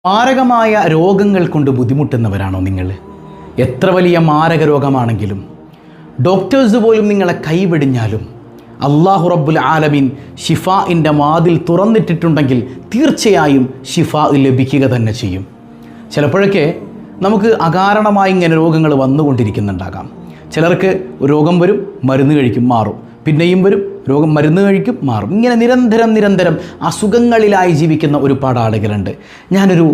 മാരകമായ രോഗങ്ങൾ കൊണ്ട് ബുദ്ധിമുട്ടുന്നവരാണോ നിങ്ങൾ? എത്ര വലിയ മാരക രോഗമാണെങ്കിലും ഡോക്ടേഴ്സ് പോലും നിങ്ങളെ കൈവെടിഞ്ഞാലും അല്ലാഹു റബ്ബുൽ ആലമീൻ ഷിഫാഇൻ്റെ വാതിൽ തുറന്നിട്ടിട്ടുണ്ടെങ്കിൽ തീർച്ചയായും ഷിഫാ ലഭിക്കുക തന്നെ ചെയ്യും. ചിലപ്പോഴൊക്കെ നമുക്ക് അകാരണമായി ഇങ്ങനെ രോഗങ്ങൾ വന്നുകൊണ്ടിരിക്കുന്നുണ്ടാകാം. ചിലർക്ക് രോഗം വരും, മരുന്ന് കഴിക്കും, മാറും. പിന്നെയും വരും, രോഗം, മരുന്ന് കഴിക്കും, മാറും. ഇങ്ങനെ നിരന്തരം അസുഖങ്ങളിലായി ജീവിക്കുന്ന ഒരുപാട് ആളുകളുണ്ട്. ഞാനൊരു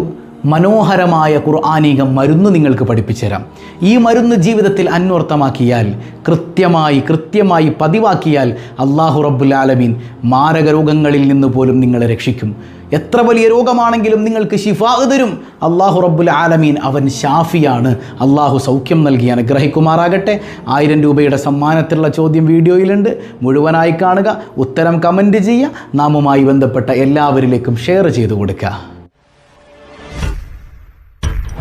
മനോഹരമായ ഖുർആനീക മരുന്ന് നിങ്ങൾക്ക് പഠിപ്പിച്ചു തരാം. ഈ മരുന്ന് ജീവിതത്തിൽ അന്വർത്ഥമാക്കിയാൽ, കൃത്യമായി പതിവാക്കിയാൽ അല്ലാഹു റബ്ബുൽ ആലമീൻ മാരക രോഗങ്ങളിൽ നിന്ന് പോലും നിങ്ങളെ രക്ഷിക്കും. എത്ര വലിയ രോഗമാണെങ്കിലും നിങ്ങൾക്ക് ശിഫാ തരും അല്ലാഹു റബ്ബുൽ ആലമീൻ. അവൻ ഷാഫിയാണ്. അല്ലാഹു സൗഖ്യം നൽകി അനുഗ്രഹിക്കുമാറാകട്ടെ. 1000 രൂപയുടെ സമ്മാനത്തിലുള്ള ചോദ്യം വീഡിയോയിലുണ്ട്, മുഴുവനായി കാണുക, ഉത്തരം കമൻറ്റ് ചെയ്യുക, നാമുമായി ബന്ധപ്പെട്ട എല്ലാവരിലേക്കും ഷെയർ ചെയ്തു കൊടുക്കുക.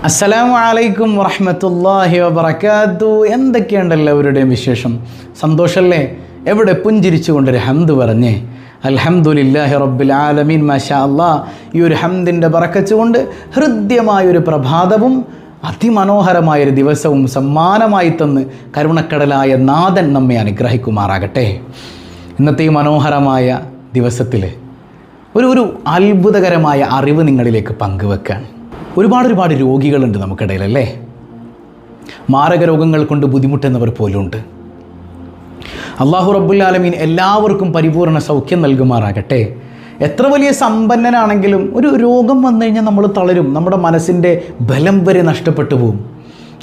അസ്സലാമു അലൈക്കും വറഹ്മത്തുള്ളാഹി വബറകാതുഹു. എന്തൊക്കെയുണ്ട് എല്ലാവരുടെയും വിശേഷം? സന്തോഷമല്ലേ? എവിടെ പുഞ്ചിരിച്ചുകൊണ്ടൊരു ഹംദ് പറഞ്ഞേ. അൽഹംദുലില്ലാഹി റബ്ബിൽ ആലമീൻ. മാഷാ അല്ലാഹ്. ഈ ഒരു ഹംദിൻ്റെ ബറക്കത്ത് കൊണ്ട് ഹൃദ്യമായൊരു പ്രഭാതവും അതിമനോഹരമായൊരു ദിവസവും സമ്മാനമായി തന്ന് കരുണക്കടലായ നാഥൻ നമ്മെ അനുഗ്രഹിക്കുമാറാകട്ടെ. ഇന്നത്തെ ഈ മനോഹരമായ ദിവസത്തിൽ ഒരു അത്ഭുതകരമായ അറിവ് നിങ്ങളിലേക്ക് പങ്കുവെക്കാൻ. ഒരുപാട് രോഗികളുണ്ട് നമുക്കിടയിലല്ലേ? മാരക രോഗങ്ങൾ കൊണ്ട് ബുദ്ധിമുട്ടുന്നവർ പോലുമുണ്ട്. അല്ലാഹു റബ്ബുൽ ആലമീൻ എല്ലാവർക്കും പരിപൂർണ സൗഖ്യം നൽകുമാറാകട്ടെ. എത്ര വലിയ സമ്പന്നനാണെങ്കിലും ഒരു രോഗം വന്നു കഴിഞ്ഞാൽ നമ്മൾ തളരും. നമ്മുടെ മനസ്സിൻ്റെ ബലം വരെ നഷ്ടപ്പെട്ടു പോകും.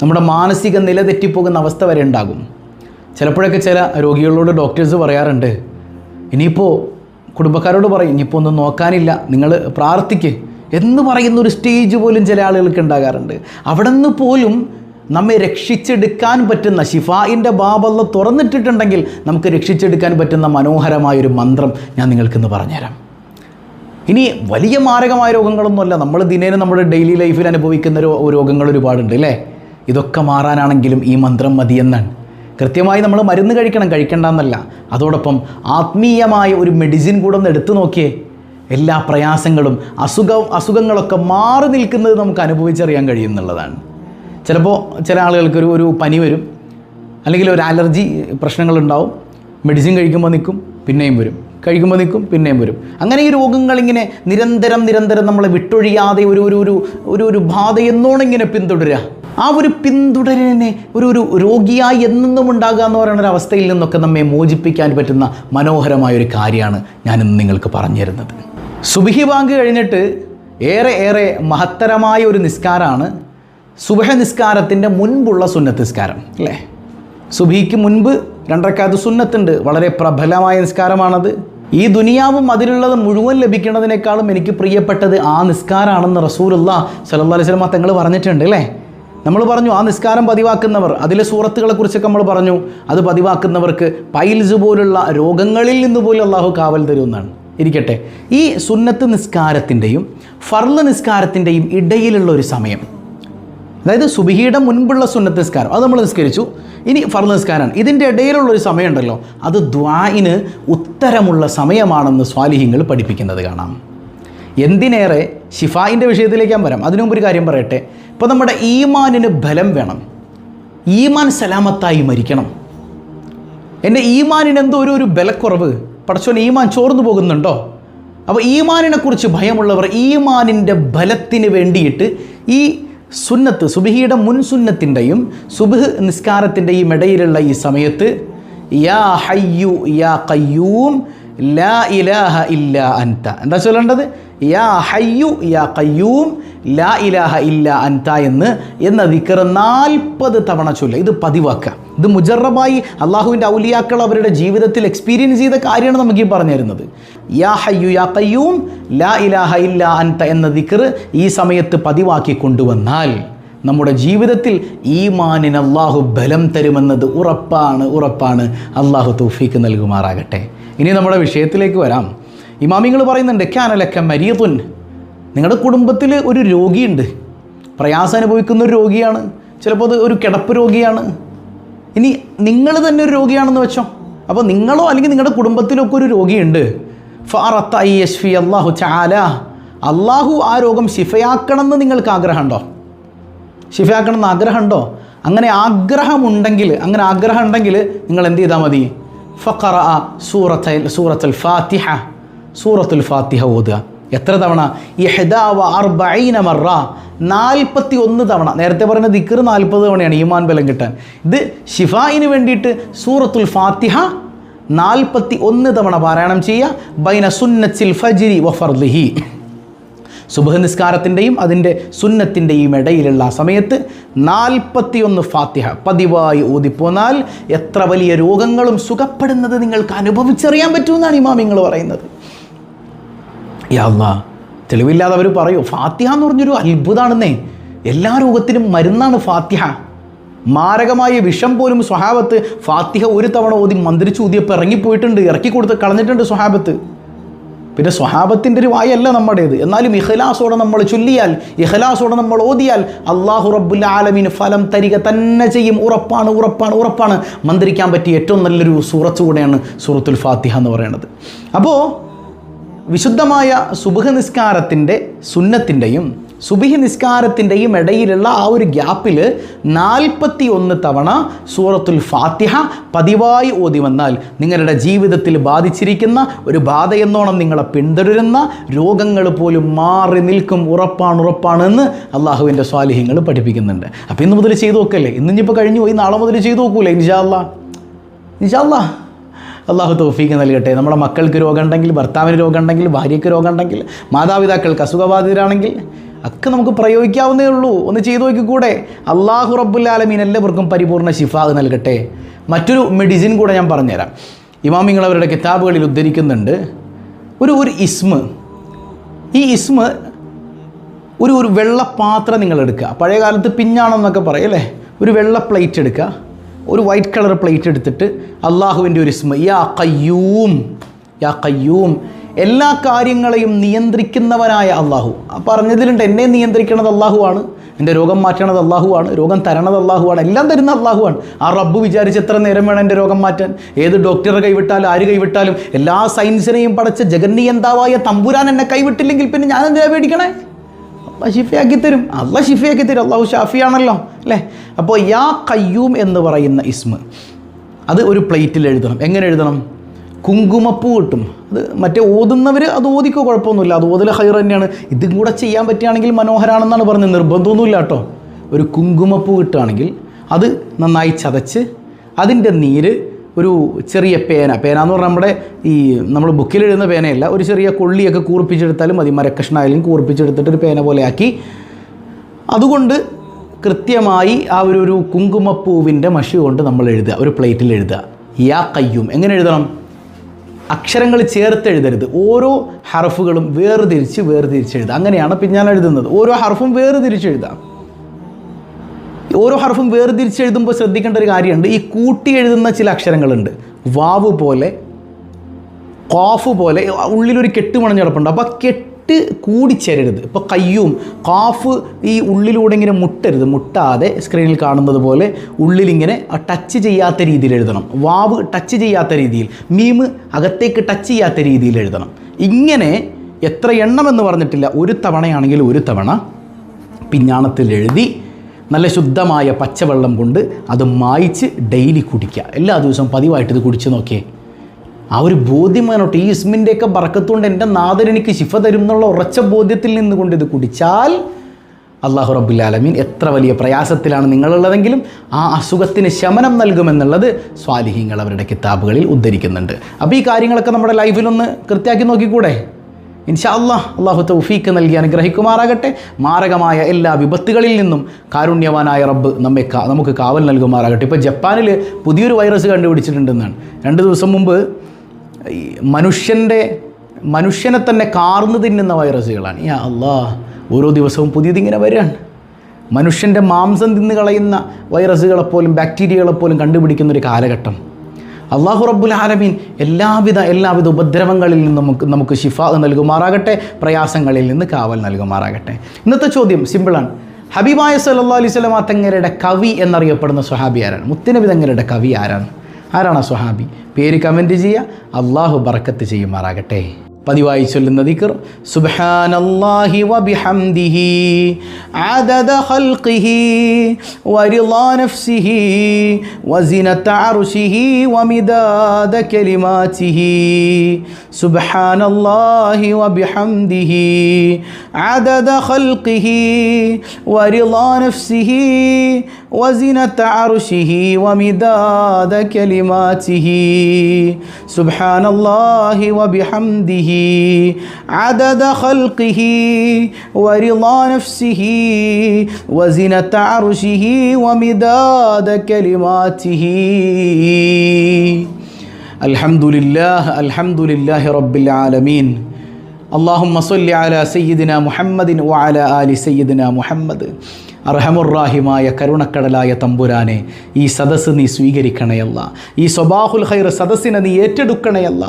നമ്മുടെ മാനസിക നില തെറ്റിപ്പോകുന്ന അവസ്ഥ വരെ ഉണ്ടാകും. ചിലപ്പോഴൊക്കെ ചില രോഗികളോട് ഡോക്ടേഴ്സ് പറയാറുണ്ട്, ഇനിയിപ്പോൾ കുടുംബക്കാരോട് പറയും, ഇനിയിപ്പോൾ ഒന്നും നോക്കാനില്ല, നിങ്ങൾ പ്രാർത്ഥിക്ക് എന്ന് പറയുന്നൊരു സ്റ്റേജ് പോലും ചില ആളുകൾക്ക് ഉണ്ടാകാറുണ്ട്. അവിടെ നിന്ന് പോലും നമ്മെ രക്ഷിച്ചെടുക്കാൻ പറ്റുന്ന, ഷിഫായിൻ്റെ ബാബല്ല തുറന്നിട്ടിട്ടുണ്ടെങ്കിൽ നമുക്ക് രക്ഷിച്ചെടുക്കാൻ പറ്റുന്ന മനോഹരമായൊരു മന്ത്രം ഞാൻ നിങ്ങൾക്കിന്ന് പറഞ്ഞുതരാം. ഇനി വലിയ മാരകമായ രോഗങ്ങളൊന്നുമല്ല, നമ്മൾ ദിനേന നമ്മുടെ ഡെയിലി ലൈഫിൽ അനുഭവിക്കുന്ന രോഗങ്ങൾ ഒരുപാടുണ്ട് അല്ലേ? ഇതൊക്കെ മാറാനാണെങ്കിലും ഈ മന്ത്രം മതിയെന്നാണ്. കൃത്യമായി നമ്മൾ മരുന്ന് കഴിക്കണ്ടെന്നല്ല, അതോടൊപ്പം ആത്മീയമായ ഒരു മെഡിസിൻ കൂടെ ഒന്ന് എടുത്തു നോക്കിയേ. എല്ലാ പ്രയാസങ്ങളും അസുഖങ്ങളൊക്കെ മാറി നിൽക്കുന്നത് നമുക്ക് അനുഭവിച്ചറിയാൻ കഴിയുന്നുള്ളതാണ്. ചിലപ്പോൾ ചില ആളുകൾക്ക് ഒരു പനി വരും, അല്ലെങ്കിൽ ഒരു അലർജി പ്രശ്നങ്ങളുണ്ടാവും. മെഡിസിൻ കഴിക്കുമ്പോൾ നിൽക്കും, പിന്നെയും വരും, കഴിക്കുമ്പോൾ നിൽക്കും, പിന്നെയും വരും. അങ്ങനെ ഈ രോഗങ്ങളിങ്ങനെ നിരന്തരം നമ്മളെ വിട്ടൊഴിയാതെ ഒരു ബാധ എന്നോണം ഇങ്ങനെ പിന്തുടരുക. ആ ഒരു പിന്തുടരലിനെ ഒരു രോഗിയായി എന്നും ഉണ്ടാകുക എന്ന് പറയുന്ന ഒരു അവസ്ഥയിൽ നിന്നൊക്കെ നമ്മെ മോചിപ്പിക്കാൻ പറ്റുന്ന മനോഹരമായൊരു കാര്യമാണ് ഞാനിന്ന് നിങ്ങൾക്ക് പറഞ്ഞു തരുന്നത്. സുബ്ഹി ബാങ്ക് കഴിഞ്ഞിട്ട് ഏറെ മഹത്തരമായ ഒരു നിസ്കാരമാണ് സുബ്ഹ നിസ്കാരത്തിൻ്റെ മുൻപുള്ള സുന്നത്ത് നിസ്കാരം അല്ലേ? സുബ്ഹിക്ക് മുൻപ് 2 റക്അത്ത് സുന്നത്തുണ്ട്. വളരെ പ്രബലമായ നിസ്കാരമാണത്. ഈ ദുനിയാവും അതിലുള്ളത് മുഴുവൻ ലഭിക്കുന്നതിനേക്കാളും എനിക്ക് പ്രിയപ്പെട്ടത് ആ നിസ്കാരമാണെന്ന് റസൂലുള്ളാഹി സ്വല്ലല്ലാഹു അലൈഹി വസല്ലം തങ്ങൾ പറഞ്ഞിട്ടുണ്ട് അല്ലേ? നമ്മൾ പറഞ്ഞു, ആ നിസ്കാരം പതിവാക്കുന്നവർ, അതിലെ സൂറത്തുകളെ കുറിച്ചൊക്കെ നമ്മൾ പറഞ്ഞു, അത് പതിവാക്കുന്നവർക്ക് പൈൽസ് പോലുള്ള രോഗങ്ങളിൽ നിന്ന് പോലും അള്ളാഹു കാവൽ തരുമെന്നാണ്. ഇരിക്കട്ടെ, ഈ സുന്നത്ത് നിസ്കാരത്തിൻ്റെയും ഫർള് നിസ്കാരത്തിൻ്റെയും ഇടയിലുള്ള ഒരു സമയം, അതായത് സുബ്ഹിയുടെ മുൻപുള്ള സുന്നത്ത് നിസ്കാരം അത് നമ്മൾ നിസ്കരിച്ചു, ഇനി ഫർള് നിസ്കാരമാണ്. ഇതിൻ്റെ ഇടയിലുള്ളൊരു സമയമുണ്ടല്ലോ, അത് ദുആഇന് ഉത്തരമുള്ള സമയമാണെന്ന് സ്വാലിഹീങ്ങൾ പഠിപ്പിക്കുന്നത് കാണാം. എന്തിനേറെ ഷിഫായിൻ്റെ വിഷയത്തിലേക്ക് ഞാൻ വരാം. അതിനു മുമ്പ് ഒരു കാര്യം പറയട്ടെ. ഇപ്പോൾ നമ്മുടെ ഈമാനിന് ബലം വേണം. ഈമാൻ സലാമത്തായി മരിക്കണം. എൻ്റെ ഈമാനിന് എന്തോ ഒരു ബലക്കുറവ്, പടച്ചോൻ ഈമാൻ ചോർന്നു പോകുന്നുണ്ടോ? അപ്പോൾ ഈമാനിനെക്കുറിച്ച് ഭയമുള്ളവർ ഈമാനിൻ്റെ ബലത്തിന് വേണ്ടിയിട്ട് ഈ സുന്നത്ത്, സുബ്ഹിയുടെ മുൻ സുന്നത്തിൻ്റെയും സുബ്ഹ് നിസ്കാരത്തിൻ്റെയും ഇടയിലുള്ള ഈ സമയത്ത് യാ ഹയ്യു യാ ഖയ്യൂം ലാ ഇലാഹ ഇല്ലാ അൻത, എന്താ ചൊല്ലേണ്ടത്? യാ ഹയ്യു യാ ഖയ്യൂം ലാ ഇലാഹ ഇല്ലാ അൻത എന്ന ദിക്ർ 40 തവണ ചൊല്ലുക. ഇത് പതിവാക്കുക. ഇത് മുജറബായി അള്ളാഹുവിൻ്റെ ഔലിയാക്കൾ അവരുടെ ജീവിതത്തിൽ എക്സ്പീരിയൻസ് ചെയ്ത കാര്യമാണ് നമുക്ക് ഈ പറഞ്ഞു തരുന്നത്. യാ ഹയ്യു യാ ഖയ്യൂം ലാ ഇലാഹ ഇല്ലാ അൻത എന്ന ദിക്ർ ഈ സമയത്ത് പതിവാക്കി കൊണ്ടുവന്നാൽ നമ്മുടെ ജീവിതത്തിൽ ഈമാനിന് അള്ളാഹു ബലം തരുമെന്നത് ഉറപ്പാണ്. അള്ളാഹു തൗഫീക്ക് നൽകുമാറാകട്ടെ. ഇനി നമ്മുടെ വിഷയത്തിലേക്ക് വരാം. ഇമാമിങ്ങൾ പറയുന്നുണ്ട്, കാന ലക മരീദുൻ, നിങ്ങളുടെ കുടുംബത്തിൽ ഒരു രോഗിയുണ്ട്, പ്രയാസം അനുഭവിക്കുന്ന ഒരു രോഗിയാണ്, ചിലപ്പോൾ അത് ഒരു കിടപ്പ് രോഗിയാണ്. ഇനി നിങ്ങൾ തന്നെ ഒരു രോഗിയാണെന്ന് വെച്ചോ. അപ്പോൾ നിങ്ങളോ അല്ലെങ്കിൽ നിങ്ങളുടെ കുടുംബത്തിലൊക്കെ ഒരു രോഗിയുണ്ട്. ഫഅറത്ത യശ്ഫി അല്ലാഹു തആല, അള്ളാഹു ആ രോഗം ശിഫയാക്കണമെന്ന് നിങ്ങൾക്ക് ആഗ്രഹമുണ്ടോ? ശിഫയാക്കണമെന്ന് ആഗ്രഹമുണ്ടോ? അങ്ങനെ ആഗ്രഹമുണ്ടെങ്കിൽ നിങ്ങൾ എന്ത് ചെയ്താൽ മതി? ഫഖറഅ സൂറത്തുൽ ഫാത്തിഹ ഓതുക. എത്ര തവണ? 41 മറ, 41 തവണ. നേരത്തെ പറഞ്ഞ ദിക്ർ 40 തവണയാണ് ഈമാൻ ബലം കിട്ടാൻ. ഇത് ഷിഫായിന് വേണ്ടിയിട്ട് സൂറത്തുൽ ഫാത്തിഹ 41 തവണ പാരായണം ചെയ്യുക. ബൈന സുന്നത്തിൽ ഫജ്രി വ ഫർളിഹി, സുബ്ഹ് നിസ്കാരത്തിൻ്റെയും അതിൻ്റെ സുന്നത്തിൻ്റെയും ഇടയിലുള്ള സമയത്ത് 41 ഫാത്തിഹ പതിവായി ഓതിപ്പോന്നാൽ എത്ര വലിയ രോഗങ്ങളും സുഖപ്പെടുന്നത് നിങ്ങൾക്ക് അനുഭവിച്ചറിയാൻ പറ്റുമെന്നാണ് ഇമാമിങ്ങൾ പറയുന്നത്. യാ അല്ലാഹ്, തെളിവില്ലാതെ അവർ പറയൂ ഫാത്തിഹ എന്ന് പറഞ്ഞൊരു അത്ഭുതമാണെന്നേ. എല്ലാ രോഗത്തിനും മരുന്നാണ് ഫാത്തിഹ. മാരകമായ വിഷം പോലും സ്വഹാബത്ത് ഫാത്തിഹ ഒരു തവണ ഓതി മന്ത്രിച്ച് ഊതിയപ്പോൾ ഇറങ്ങിപ്പോയിട്ടുണ്ട്, ഇറക്കി കൊടുത്ത് കളഞ്ഞിട്ടുണ്ട് സ്വഹാബത്ത്. പിന്നെ സ്വഹാബത്തിൻ്റെ ഒരു വായല്ല നമ്മുടേത്. എന്നാലും ഇഖ്ലാസോടെ നമ്മൾ ചൊല്ലിയാൽ, ഇഖ്ലാസോടെ നമ്മൾ ഓതിയാൽ അല്ലാഹു റബ്ബുൽ ആലമീൻ ഫലം തരിക തന്നെ ചെയ്യും. ഉറപ്പാണ്. മന്ത്രിക്കാൻ പറ്റിയ ഏറ്റവും നല്ലൊരു സൂറത്ത് കൂടെയാണ് സൂറത്തുൽ ഫാത്തിഹ എന്ന് പറയുന്നത്. അപ്പോൾ വിശുദ്ധമായ സുബ്ഹ് നിസ്കാരത്തിൻ്റെ സുന്നത്തിൻ്റെയും സുബ്ഹ് നിസ്കാരത്തിൻ്റെയും ഇടയിലുള്ള ആ ഒരു ഗ്യാപ്പിൽ 41 തവണ സൂറത്തുൽ ഫാത്തിഹ പതിവായി ഓതി വന്നാൽ നിങ്ങളുടെ ജീവിതത്തിൽ ബാധിച്ചിരിക്കുന്ന ഒരു ബാധയെന്നോണം നിങ്ങളെ പിന്തുടരുന്ന രോഗങ്ങൾ പോലും മാറി നിൽക്കും. ഉറപ്പാണെന്ന് അള്ളാഹുവിൻ്റെ സ്വാലിഹ്യങ്ങൾ പഠിപ്പിക്കുന്നുണ്ട്. അപ്പോൾ ഇന്ന് മുതൽ ചെയ്തു നോക്കല്ലേ? ഇന്നിപ്പോൾ കഴിഞ്ഞു പോയി, നാളെ മുതൽ ചെയ്തു നോക്കൂലേ? ഇൻഷാ അല്ലാഹ് അള്ളാഹു തൗഫീഖ് നൽകട്ടെ. നമ്മുടെ മക്കൾക്ക് രോഗമുണ്ടെങ്കിൽ, ഭർത്താവിന് രോഗമുണ്ടെങ്കിൽ, ഭാര്യയ്ക്ക് രോഗമുണ്ടെങ്കിൽ, മാതാപിതാക്കൾക്ക് അസുഖബാധിതരാണെങ്കിൽ ഒക്കെ നമുക്ക് പ്രയോഗിക്കാവുന്നേ ഉള്ളൂ. ഒന്ന് ചെയ്തു നോക്കിക്കൂടെ? അള്ളാഹു റബ്ബുൽ ആലമീൻ എല്ലാവർക്കും പരിപൂർണ്ണ ശിഫാ നൽകട്ടെ. മറ്റൊരു മെഡിസിൻ കൂടെ ഞാൻ പറഞ്ഞുതരാം. ഇമാമിങ്ങൾ അവരുടെ കിതാബുകളിൽ ഉദ്ധരിക്കുന്നുണ്ട് ഒരു ഇസ്മ. ഈ ഇസ്മ ഒരു വെള്ളപ്പാത്രം നിങ്ങൾ എടുക്കുക. പഴയ കാലത്ത് പിഞ്ഞാണെന്നൊക്കെ പറയും അല്ലേ? ഒരു വെള്ള പ്ലേറ്റ് എടുക്കുക, ഒരു വൈറ്റ് കളർ പ്ലേറ്റ് എടുത്തിട്ട് അള്ളാഹുവിൻ്റെ ഒരു ഇസ്മ യാ ഖയ്യൂം, എല്ലാ കാര്യങ്ങളെയും നിയന്ത്രിക്കുന്നവനായ അള്ളാഹു. പറഞ്ഞതിലുണ്ട് എന്നെ നിയന്ത്രിക്കണത് അള്ളാഹുവാണ്, എൻ്റെ രോഗം മാറ്റണത് അള്ളാഹുവാണ്, രോഗം തരണത് അള്ളാഹുവാണ്, എല്ലാം തരുന്ന അള്ളാഹുവാണ്. ആ റബ്ബ് വിചാരിച്ച് എത്ര നേരം വേണം എൻ്റെ രോഗം മാറ്റാൻ? ഏത് ഡോക്ടറെ കൈവിട്ടാലും ആര് കൈവിട്ടാലും എല്ലാ സയൻസിനെയും പടച്ച ജഗന്നിയന്താവായ തമ്പുരാൻ എന്നെ കൈവിട്ടില്ലെങ്കിൽ പിന്നെ ഞാൻ എന്തിനാ പേടിക്കണേ? അള്ളാഹ് ശിഫയാക്കി തരും. അള്ളാഹു ഷാഫിയാണല്ലോ അല്ലേ? അപ്പോൾ യാ ഖയ്യൂം എന്ന് പറയുന്ന ഇസ്മ അത് ഒരു പ്ലേറ്റിൽ എഴുതണം. എങ്ങനെ എഴുതണം? കുങ്കുമപ്പൂ കിട്ടും. അത് മറ്റേ ഓതുന്നവർ അത് ഓതിക്കോ, കുഴപ്പമൊന്നുമില്ല, അത് ഓതൽ ഹൈർ തന്നെയാണ്. ഇതും കൂടെ ചെയ്യാൻ പറ്റുകയാണെങ്കിൽ മനോഹരാണെന്നാണ് പറഞ്ഞത്. നിർബന്ധമൊന്നുമില്ല കേട്ടോ. ഒരു കുങ്കുമപ്പൂ കിട്ടുകയാണെങ്കിൽ അത് നന്നായി ചതച്ച് അതിൻ്റെ നീര് ഒരു ചെറിയ പേന എന്ന് പറഞ്ഞാൽ നമ്മൾ ബുക്കിൽ എഴുതുന്ന പേനയല്ല, ഒരു ചെറിയ കൊള്ളിയൊക്കെ കൂർപ്പിച്ചെടുത്താലും മതി, മരക്കഷ്ണായാലും കൂർപ്പിച്ചെടുത്തിട്ട് ഒരു പേന പോലെ ആക്കി അതുകൊണ്ട് കൃത്യമായി ആ ഒരു കുങ്കുമപ്പൂവിൻ്റെ മഷി കൊണ്ട് നമ്മൾ എഴുതുക. ഒരു പ്ലേറ്റിൽ എഴുതുക യാ ഖയ്യൂം. എങ്ങനെ എഴുതണം? അക്ഷരങ്ങൾ ചേർത്ത് എഴുതരുത്. ഓരോ ഹർഫുകളും വേർതിരിച്ച് എഴുതുക. അങ്ങനെയാണ് പിന്നാലെ എഴുതുന്നത്. ഓരോ ഹർഫും വേർതിരിച്ച് എഴുതാം. ഓരോ ഹർഫും വേർതിരിച്ചെഴുതുമ്പോൾ ശ്രദ്ധിക്കേണ്ട ഒരു കാര്യമുണ്ട്. ഈ കൂട്ടി എഴുതുന്ന ചില അക്ഷരങ്ങളുണ്ട്. വാവ് പോലെ, ഖാഫ് പോലെ ഉള്ളിലൊരു കെട്ട് മണഞ്ഞ് കിടപ്പുണ്ട്. അപ്പോൾ ആ കെട്ട് കൂടിച്ചേരരുത്. ഇപ്പോൾ ഖയ്യൂം, ഖാഫ് ഈ ഉള്ളിലൂടെ ഇങ്ങനെ മുട്ടാതെ സ്ക്രീനിൽ കാണുന്നത് പോലെ ഉള്ളിലിങ്ങനെ ടച്ച് ചെയ്യാത്ത രീതിയിൽ എഴുതണം. വാവ് ടച്ച് ചെയ്യാത്ത രീതിയിൽ, മീമ് അകത്തേക്ക് ടച്ച് ചെയ്യാത്ത രീതിയിൽ എഴുതണം. ഇങ്ങനെ എത്ര എണ്ണം എന്ന് പറഞ്ഞിട്ടില്ല. ഒരു തവണയാണെങ്കിൽ ഒരു തവണ പിഞ്ഞാണത്തിൽ എഴുതി നല്ല ശുദ്ധമായ പച്ചവെള്ളം കൊണ്ട് അത് മായ്ച്ച് ഡെയിലി കുടിക്കുക. എല്ലാ ദിവസവും പതിവായിട്ട് ഇത് കുടിച്ച് നോക്കിയേ. ആ ഒരു ബോധ്യം വേണോട്ട്. ഈ ഇസ്മിൻ്റെയൊക്കെ ബറക്കത്തുകൊണ്ട് എൻ്റെ നാഥൻ എനിക്ക് ശിഫ തരും എന്നുള്ള ഉറച്ച ബോധ്യത്തിൽ നിന്നുകൊണ്ട് ഇത് കുടിച്ചാൽ അല്ലാഹു റബ്ബുൽ ആലമീൻ എത്ര വലിയ പ്രയാസത്തിലാണ് നിങ്ങളുള്ളതെങ്കിലും ആ അസുഖത്തിന് ശമനം നൽകുമെന്നുള്ളത് സ്വാലിഹീങ്ങൾ അവരുടെ കിതാബുകളിൽ ഉദ്ധരിക്കുന്നുണ്ട്. അപ്പോൾ ഈ കാര്യങ്ങളൊക്കെ നമ്മുടെ ലൈഫിലൊന്ന് കൃത്യമാക്കി നോക്കിക്കൂടെ? ഇൻഷാ അല്ലാഹ് അല്ലാഹു തൗഫീഖ് നൽകി അനുഗ്രഹിക്കുമാറാകട്ടെ. മാരകമായ എല്ലാ വിപത്തുകളിൽ നിന്നും കാരുണ്യവാനായ റബ്ബ് നമുക്ക് കാവൽ നൽകുമാറാകട്ടെ. ഇപ്പോൾ ജപ്പാനിൽ പുതിയൊരു വൈറസ് കണ്ടുപിടിച്ചിട്ടുണ്ടെന്നാണ്. 2 ദിവസം മുമ്പ് മനുഷ്യനെ തന്നെ കാർന്നു തിന്നുന്ന വൈറസുകളാണ്. യാ അല്ലാഹ്, ഓരോ ദിവസവും പുതിയതിങ്ങനെ വരികയാണ്. മനുഷ്യൻ്റെ മാംസം തിന്ന് കളയുന്ന വൈറസുകളെപ്പോലും ബാക്ടീരിയകളെപ്പോലും കണ്ടുപിടിക്കുന്നൊരു കാലഘട്ടം. അല്ലാഹു റബ്ബുൽ ആലമീൻ എല്ലാവിധ ഉപദ്രവങ്ങളിൽ നിന്നും നമുക്ക് ശിഫാ നൽകുമാറാകട്ടെ. പ്രയാസങ്ങളിൽ നിന്ന് കാവൽ നൽകുമാറാകട്ടെ. ഇന്നത്തെ ചോദ്യം സിമ്പിളാണ്. ഹബീബായ സല്ലല്ലാഹു അലൈഹി വസല്ലം തങ്ങളുടെ കവി എന്നറിയപ്പെടുന്ന സ്വഹാബി ആരാണ്? മുത്തുനബി തങ്ങളുടെ കവി ആരാണ് ആ സ്വഹാബി? പേര് കമൻറ്റ് ചെയ്യുക. അല്ലാഹു ബറക്കത്ത് ചെയ്യുമാറാകട്ടെ. പതിവായി ചൊല്ലുന്ന ദിക്ർ സുബ്ഹാനല്ലാഹി വബിഹംദിഹി അദദ ഖൽഖിഹി വറിളാ നഫ്സിഹി വസിനത അർശിഹി വമിദാദ കലിമാതിഹി സുബ്ഹാനല്ലാഹി വബിഹംദിഹി അദദ ഖൽഖിഹി വറിളാ നഫ്സിഹി വസിനത അർശിഹി വമിദാദ കലിമാതിഹി സുബ്ഹാനല്ലാഹി വബിഹംദിഹി عدد خلقه ورضا نفسه وزنة عرشه ومداد كلماته الحمد لله رب العالمين اللهم صل على سيدنا محمد وعلى آل سيدنا محمد. അർഹമുറാഹിമായ കരുണക്കടലായ തമ്പുരാനെ, ഈ സദസ്സ് നീ സ്വീകരിക്കണയല്ല. ഈ സ്വബാഹുൽ ഖൈർ സദസ്സിനെ നീ ഏറ്റെടുക്കണയല്ല.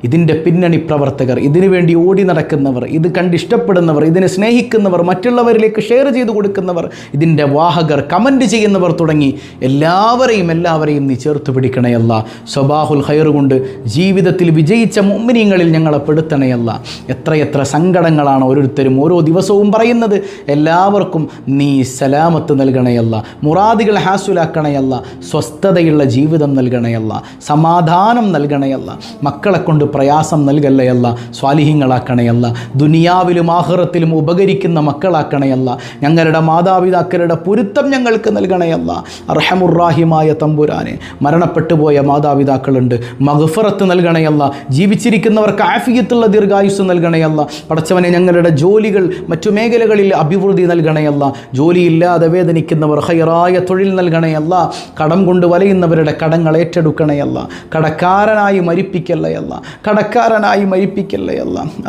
ഇതിൻ്റെ പിന്നണി പ്രവർത്തകർ, ഇതിനു വേണ്ടി ഓടി നടക്കുന്നവർ, ഇത് കണ്ടിഷ്ടപ്പെടുന്നവർ, ഇതിനെ സ്നേഹിക്കുന്നവർ, മറ്റുള്ളവരിലേക്ക് ഷെയർ ചെയ്തു കൊടുക്കുന്നവർ, ഇതിൻ്റെ വാഹകർ, കമൻറ്റ് ചെയ്യുന്നവർ തുടങ്ങി എല്ലാവരെയും നീ ചേർത്ത് പിടിക്കണയല്ല. സ്വബാഹുൽ ഖൈർ കൊണ്ട് ജീവിതത്തിൽ വിജയിച്ച മുഅ്മിനീങ്ങളിൽ ഞങ്ങളെ പെടുത്തണയല്ല. എത്രയെത്ര സങ്കടങ്ങളാണ് ഓരോരുത്തരും ഓരോ ദിവസവും പറയുന്നത്. എല്ലാവർക്കും നീ സലാമത്ത് നൽകണയല്ല, മുറാദുകൾ ഹാസുലാക്കണയല്ല, സ്വസ്ഥതയുള്ള ജീവിതം നൽകണയല്ല, സമാധാനം നൽകണയല്ല, മക്കളെ കൊണ്ട് പ്രയാസം നൽകല്ലയല്ല, സ്വാലിഹീങ്ങളാക്കണയല്ല, ദുനിയാവിലും ആഖിറത്തിലും ഉപകരിക്കുന്ന മക്കളാക്കണയല്ല, ഞങ്ങളുടെ മാതാപിതാക്കളുടെ പൊരുത്തം ഞങ്ങൾക്ക് നൽകണയല്ല. അർഹമുറാഹിമായ തമ്പുരാനെ, മരണപ്പെട്ടു പോയ മാതാപിതാക്കളുണ്ട്, മഗ്ഫിറത്ത് നൽകണയല്ല, ജീവിച്ചിരിക്കുന്നവർക്ക് ആഫിയത്തുള്ള ദീർഘായുസ് നൽകണയല്ല. പടച്ചവനെ, ഞങ്ങളുടെ ജോലികൾ മറ്റു മേഖലകളിൽ അഭിവൃദ്ധി നൽകണയല്ല. ജോലിയില്ലാതെ വേദനിക്കുന്നവർ ഖൈറായ തൊഴിൽ നൽകണയല്ല. കടം കൊണ്ട് വലയുന്നവരുടെ കടങ്ങൾ ഏറ്റെടുക്കണയല്ല. കടക്കാരനായി മരിപ്പിക്കല്ലയല്ല.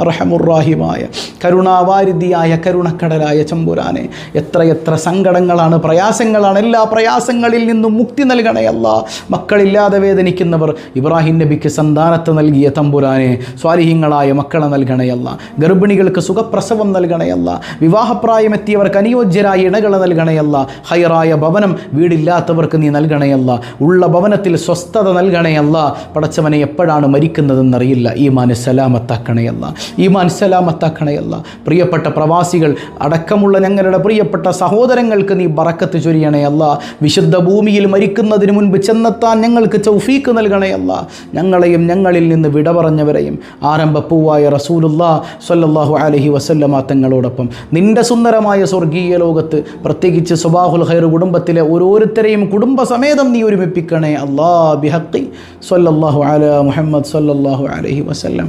അർഹമുറാഹിമായ കരുണാവാരിധിയായ കരുണക്കടലായ ചമ്പുരാനെ, എത്രയെത്ര സങ്കടങ്ങളാണ്, പ്രയാസങ്ങളാണ്. എല്ലാ പ്രയാസങ്ങളിൽ നിന്നും മുക്തി നൽകണയല്ല. മക്കളില്ലാതെ വേദനിക്കുന്നവർ, ഇബ്രാഹിം നബിക്ക് സന്താനത്തെ നൽകിയ തമ്പുരാനെ, സ്വാലിഹീങ്ങളായ മക്കളെ നൽകണയല്ല. ഗർഭിണികൾക്ക് സുഖപ്രസവം നൽകണയല്ല. വിവാഹപ്രായമെത്തിയവർക്ക് അനുയോജ്യരായ ഇണകളെ നൽകണയല്ല. ഹൈറായ ഭവനം വീടില്ലാത്തവർക്ക് നീ നൽകണയല്ല. ഉള്ള ഭവനത്തിൽ സ്വസ്ഥത നൽകണയല്ല. പടച്ചവനെ, എപ്പോഴാണ് മരിക്കുന്നതെന്നറിയില്ല. ഈമാൻ സലാമത്താക്കണയല്ല. പ്രിയപ്പെട്ട പ്രവാസികൾ അടക്കമുള്ള ഞങ്ങളുടെ പ്രിയപ്പെട്ട സഹോദരങ്ങൾക്ക് നീ ബറക്കത്ത് ചൊരിയണയല്ല. വിശുദ്ധ ഭൂമിയിൽ മരിക്കുന്നതിന് മുൻപ് ചെന്നെത്താൻ ഞങ്ങൾക്ക് തൗഫീക്ക് നൽകണയല്ല. ഞങ്ങളെയും ഞങ്ങളിൽ നിന്ന് വിട പറഞ്ഞവരെയും ആരംഭപ്പൂവായ റസൂലുള്ളാഹി സ്വല്ലല്ലാഹു അലൈഹി വസല്ലമ തങ്ങളോടൊപ്പം നിന്റെ സുന്ദരമായ സ്വർഗീയ ലോകത്ത്, പ്രത്യേകിച്ച് സ്വബാഹുൽ ഖൈർ കുടുംബത്തിലെ ഓരോരുത്തരെയും കുടുംബസമേതം നീ ഒരുമിപ്പിക്കണേ അല്ലാ. ബിഹഖി സ്വല്ലല്ലാഹു അലാ മുഹമ്മദ് സ്വല്ലല്ലാഹു അലൈഹി വസല്ലം.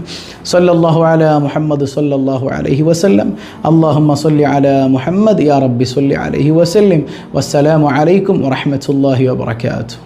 സ്വല്ലല്ലാഹു അലാ മുഹമ്മദ് സ്വല്ലല്ലാഹു അലൈഹി വസല്ലം. അല്ലാഹുമ്മ സ്വല്ലി അലാ മുഹമ്മദ് യാ റബ്ബി സ്വല്ലി അലൈഹി വസല്ലം. വസ്സലാമു അലൈക്കും വറഹ്മത്തുള്ളാഹി വബറകാതുഹു.